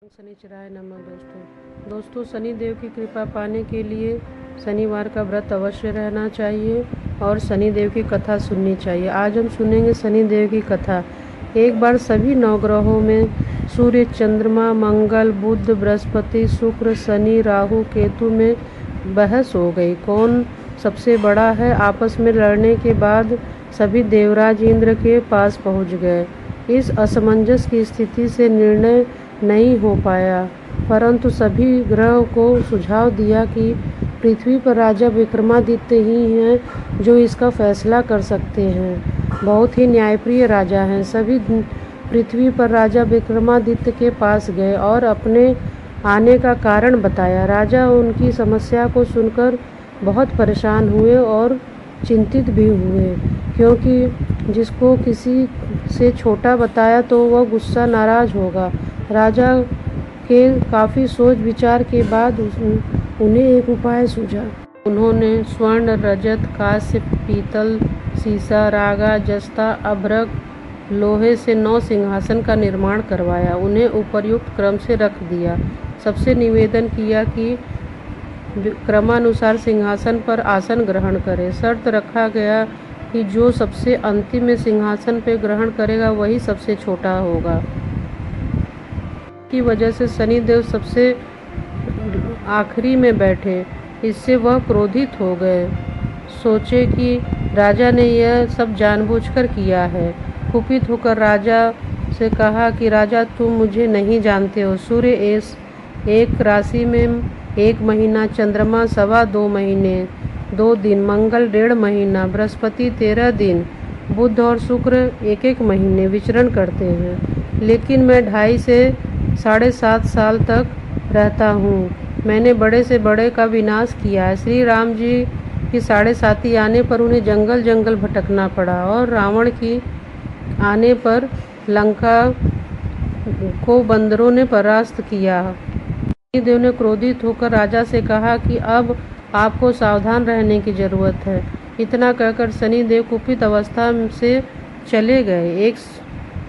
शनिचराय नमः। दोस्तों शनिदेव की कृपा पाने के लिए शनिवार का व्रत अवश्य रहना चाहिए और शनिदेव की कथा सुननी चाहिए। आज हम सुनेंगे शनिदेव की कथा। एक बार सभी नवग्रहों में सूर्य, चंद्रमा, मंगल, बुध, बृहस्पति, शुक्र, शनि, राहु, केतु में बहस हो गई, कौन सबसे बड़ा है। आपस में लड़ने के बाद सभी देवराज इंद्र के पास पहुंच गए। इस असमंजस की स्थिति से निर्णय नहीं हो पाया, परंतु सभी ग्रह को सुझाव दिया कि पृथ्वी पर राजा विक्रमादित्य ही हैं जो इसका फैसला कर सकते हैं। बहुत ही न्यायप्रिय राजा हैं। सभी पृथ्वी पर राजा विक्रमादित्य के पास गए और अपने आने का कारण बताया। राजा उनकी समस्या को सुनकर बहुत परेशान हुए और चिंतित भी हुए, क्योंकि जिसको किसी से छोटा बताया तो वह गुस्सा नाराज होगा। राजा के काफ़ी सोच विचार के बाद उन्हें एक उपाय सूझा। उन्होंने स्वर्ण, रजत, कांस्य, पीतल, सीसा, रागा, जस्ता, अभ्रक, लोहे से 9 सिंहासन का निर्माण करवाया। उन्हें उपर्युक्त क्रम से रख दिया। सबसे निवेदन किया कि क्रमानुसार सिंहासन पर आसन ग्रहण करें। शर्त रखा गया कि जो सबसे अंतिम में सिंहासन पर ग्रहण करेगा वही सबसे छोटा होगा। की वजह से शनिदेव सबसे आखिरी में बैठे। इससे वह क्रोधित हो गए। सोचे कि राजा ने यह सब जानबूझकर किया है। कुपित होकर राजा से कहा कि राजा, तुम मुझे नहीं जानते हो। सूर्य एक राशि में 1 महीना, चंद्रमा 2.25 महीने 2 दिन, मंगल 1.5 महीना, बृहस्पति 13 दिन, बुध और शुक्र 1 महीने विचरण करते हैं। लेकिन मैं 2.5 से 7.5 साल तक रहता हूँ। मैंने बड़े से बड़े का विनाश किया है। श्री राम जी की 7.5 आने पर उन्हें जंगल जंगल भटकना पड़ा और रावण की आने पर लंका को बंदरों ने परास्त किया। शनिदेव ने क्रोधित होकर राजा से कहा कि अब आपको सावधान रहने की जरूरत है। इतना कहकर शनिदेव कुपित अवस्था से चले गए। एक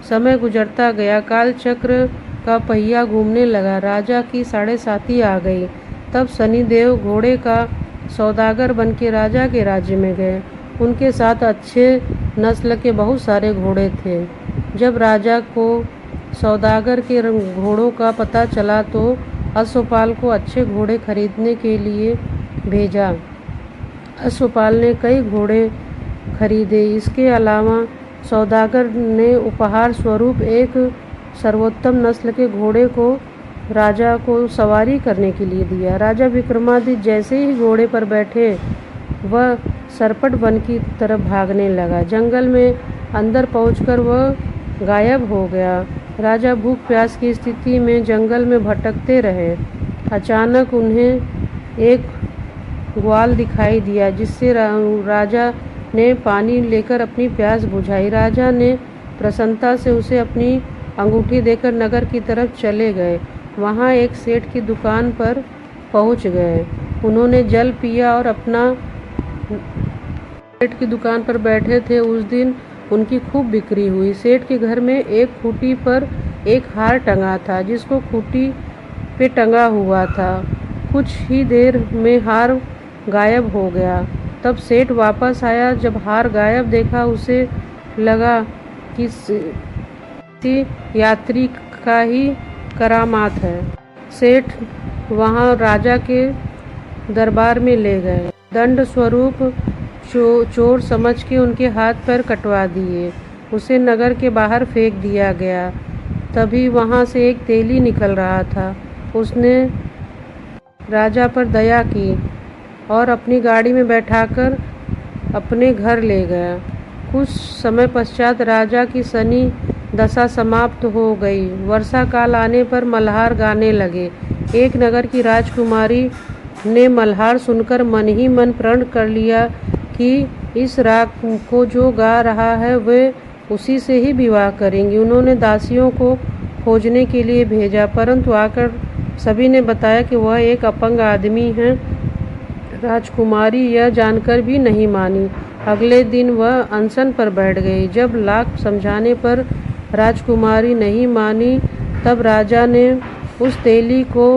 समय गुजरता गया। काल चक्र का पहिया घूमने लगा। राजा की 7.5 आ गई। तब शनिदेव घोड़े का सौदागर बनके राजा के राज्य में गए। उनके साथ अच्छे नस्ल के बहुत सारे घोड़े थे। जब राजा को सौदागर के घोड़ों का पता चला तो अश्वपाल को अच्छे घोड़े खरीदने के लिए भेजा। अश्वपाल ने कई घोड़े खरीदे। इसके अलावा सौदागर ने उपहार स्वरूप एक सर्वोत्तम नस्ल के घोड़े को राजा को सवारी करने के लिए दिया। राजा विक्रमादित्य जैसे ही घोड़े पर बैठे वह सरपट वन की तरफ भागने लगा। जंगल में अंदर पहुंचकर वह गायब हो गया। राजा भूख प्यास की स्थिति में जंगल में भटकते रहे। अचानक उन्हें एक ग्वाल दिखाई दिया, जिससे राजा ने पानी लेकर अपनी प्यास बुझाई। राजा ने प्रसन्नता से उसे अपनी अंगूठी देकर नगर की तरफ चले गए। वहां एक सेठ की दुकान पर पहुंच गए। उन्होंने जल पिया और अपना सेठ की दुकान पर बैठे थे। उस दिन उनकी खूब बिक्री हुई। सेठ के घर में एक खूंटी पर एक हार टंगा था, जिसको खूंटी पे टंगा हुआ था। कुछ ही देर में हार गायब हो गया। तब सेठ वापस आया। जब हार गायब देखा, उसे लगा कि यात्री का ही करामात है। सेठ वहां राजा के दरबार में ले गए। दंड स्वरूप चोर समझ के उनके हाथ पैर कटवा दिए। उसे नगर के बाहर फेंक दिया गया। तभी वहां से एक तेली निकल रहा था। उसने राजा पर दया की और अपनी गाड़ी में बैठाकर अपने घर ले गया। कुछ समय पश्चात राजा की शनि दशा समाप्त हो गई। वर्षा काल आने पर मल्हार गाने लगे। एक नगर की राजकुमारी ने मल्हार सुनकर मन ही मन प्रण कर लिया कि इस राग को जो गा रहा है वे उसी से ही विवाह करेंगी। उन्होंने दासियों को खोजने के लिए भेजा, परंतु आकर सभी ने बताया कि वह एक अपंग आदमी है। राजकुमारी यह जानकर भी नहीं मानी। अगले दिन वह अनशन पर बैठ गई। जब लाख समझाने पर राजकुमारी नहीं मानी, तब राजा ने उस तेली को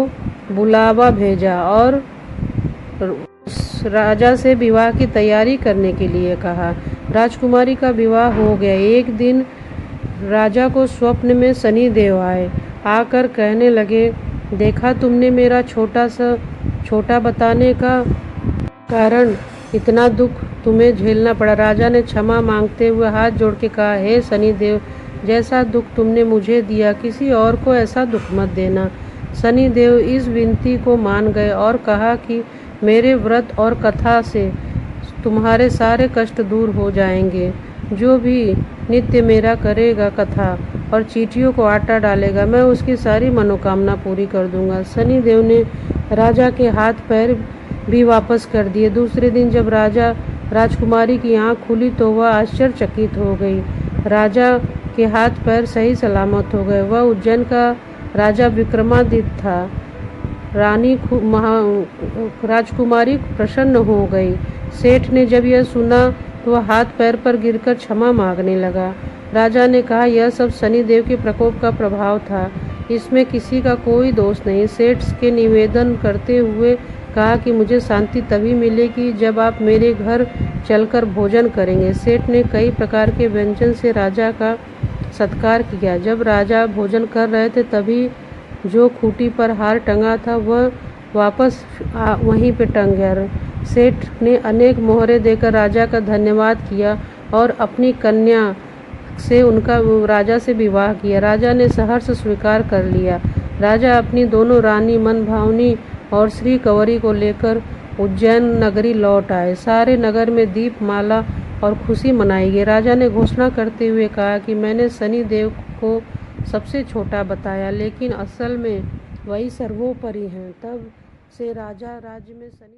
बुलावा भेजा और उस राजा से विवाह की तैयारी करने के लिए कहा। राजकुमारी का विवाह हो गया। एक दिन राजा को स्वप्न में शनिदेव आए। आकर कहने लगे, देखा तुमने मेरा छोटा बताने का कारण इतना दुख तुम्हें झेलना पड़ा। राजा ने क्षमा मांगते हुए हाथ जोड़ के कहा, हे शनिदेव, जैसा दुख तुमने मुझे दिया किसी और को ऐसा दुख मत देना। शनिदेव इस विनती को मान गए और कहा कि मेरे व्रत और कथा से तुम्हारे सारे कष्ट दूर हो जाएंगे। जो भी नित्य मेरा करेगा कथा और चींटियों को आटा डालेगा, मैं उसकी सारी मनोकामना पूरी कर दूंगा। शनिदेव ने राजा के हाथ पैर भी वापस कर दिए। दूसरे दिन जब राजकुमारी की आंख खुली तो वह आश्चर्यचकित हो गई। राजा के हाथ पैर सही सलामत हो गए। वह उज्जैन का राजा विक्रमादित्य था। राजकुमारी प्रसन्न हो गई। सेठ ने जब यह सुना तो वह हाथ पैर पर गिरकर क्षमा मांगने लगा। राजा ने कहा, यह सब शनिदेव के प्रकोप का प्रभाव था, इसमें किसी का कोई दोष नहीं। सेठ के निवेदन करते हुए कहा कि मुझे शांति तभी मिलेगी जब आप मेरे घर चलकर भोजन करेंगे। सेठ ने कई प्रकार के व्यंजन से राजा का सत्कार किया। जब राजा भोजन कर रहे थे तभी जो खूंटी पर हार टंगा था वह वापस वहीं पे टंग गया। सेठ ने अनेक मोहरे देकर राजा का धन्यवाद किया और अपनी कन्या से राजा से विवाह किया। राजा ने सहर्ष स्वीकार कर लिया। राजा अपनी दोनों रानी मनभावनी और श्री कंवरी को लेकर उज्जैन नगरी लौट आए। सारे नगर में दीप माला और खुशी मनाई गई। राजा ने घोषणा करते हुए कहा कि मैंने शनिदेव को सबसे छोटा बताया, लेकिन असल में वही सर्वोपरि हैं। तब से राजा राज्य में शनि